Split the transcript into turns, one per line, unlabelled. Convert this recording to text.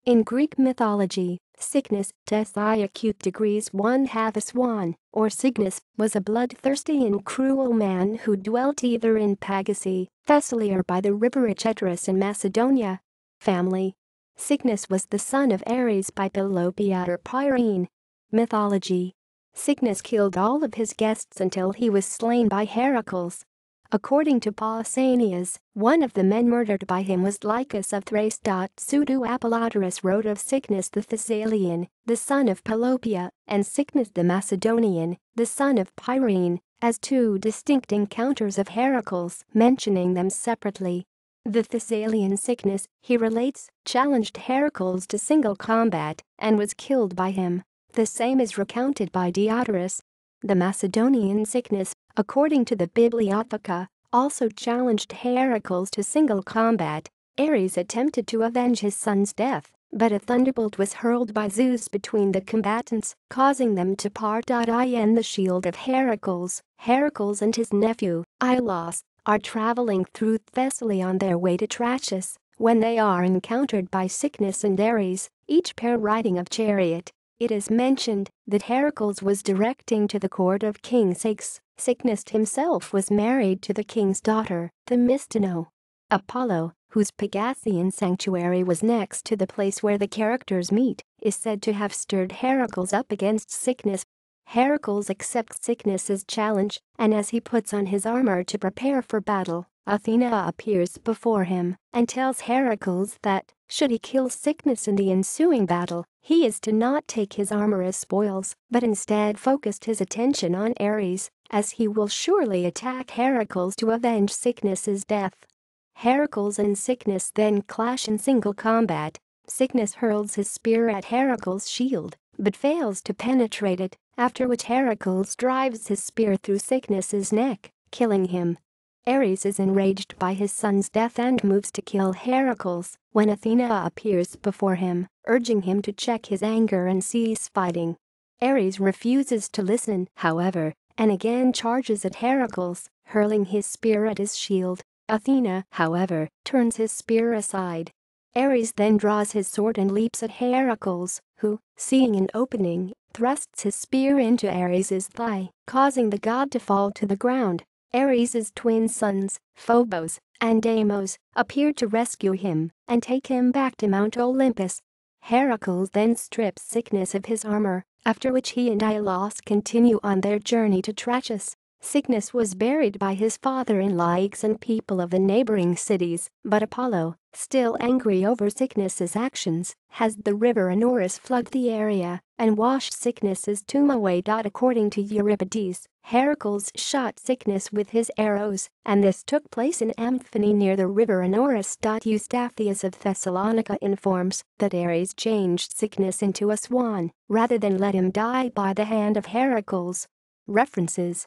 In Greek mythology, Cycnus, Thessaly acute degrees 1/2 a swan, or Cygnus, was a bloodthirsty and cruel man who dwelt either in Pagasae, Thessaly or by the river Echedorus in Macedonia. Family. Cygnus was the son of Ares by Pelopiad or Pyrene. Mythology. Cygnus killed all of his guests until he was slain by Heracles. According to Pausanias, one of the men murdered by him was Lycus of Thrace. Pseudo-Apollodorus wrote of Cycnus the Thessalian, the son of Pelopia, and Cycnus the Macedonian, the son of Pyrene, as two distinct encounters of Heracles, mentioning them separately. The Thessalian Cycnus, he relates, challenged Heracles to single combat and was killed by him. The same is recounted by Echedorus. The Macedonian Cycnus, according to the Bibliotheca, also challenged Heracles to single combat. Ares attempted to avenge his son's death, but a thunderbolt was hurled by Zeus between the combatants, causing them to part. In the shield of Heracles, Heracles and his nephew, Iolaus, are traveling through Thessaly on their way to Trachis, when they are encountered by Cycnus and Ares, each pair riding a chariot. It is mentioned that Heracles was directing to the court of King Cycnus. Cycnus himself was married to the king's daughter, Themistino. Apollo, whose Pagasaean sanctuary was next to the place where the characters meet, is said to have stirred Heracles up against Cycnus. Heracles accepts Cycnus's challenge, and as he puts on his armor to prepare for battle, Athena appears before him and tells Heracles that, should he kill Cycnus in the ensuing battle, he is to not take his armor as spoils, but instead focused his attention on Ares, as he will surely attack Heracles to avenge Cycnus's death. Heracles and Cycnus then clash in single combat. Cycnus hurls his spear at Heracles' shield, but fails to penetrate it, after which Heracles drives his spear through Cycnus's neck, killing him. Ares is enraged by his son's death and moves to kill Heracles when Athena appears before him, urging him to check his anger and cease fighting. Ares refuses to listen, however, and again charges at Heracles, hurling his spear at his shield. Athena, however, turns his spear aside. Ares then draws his sword and leaps at Heracles, who, seeing an opening, thrusts his spear into Ares's thigh, causing the god to fall to the ground. Ares's twin sons, Phobos and Deimos, appear to rescue him and take him back to Mount Olympus. Heracles then strips Cycnus of his armor, after which he and Iolaus continue on their journey to Trachis. Cycnus was buried by his father-in-law and people of the neighboring cities, but Apollo, still angry over Cycnus's actions, has the river Echedorus flood the area and wash Cycnus's tomb away. According to Euripides, Heracles shot Cycnus with his arrows, and this took place in Amphiny near the river Echedorus. Eustathius of Thessalonica informs that Ares changed Cycnus into a swan, rather than let him die by the hand of Heracles. References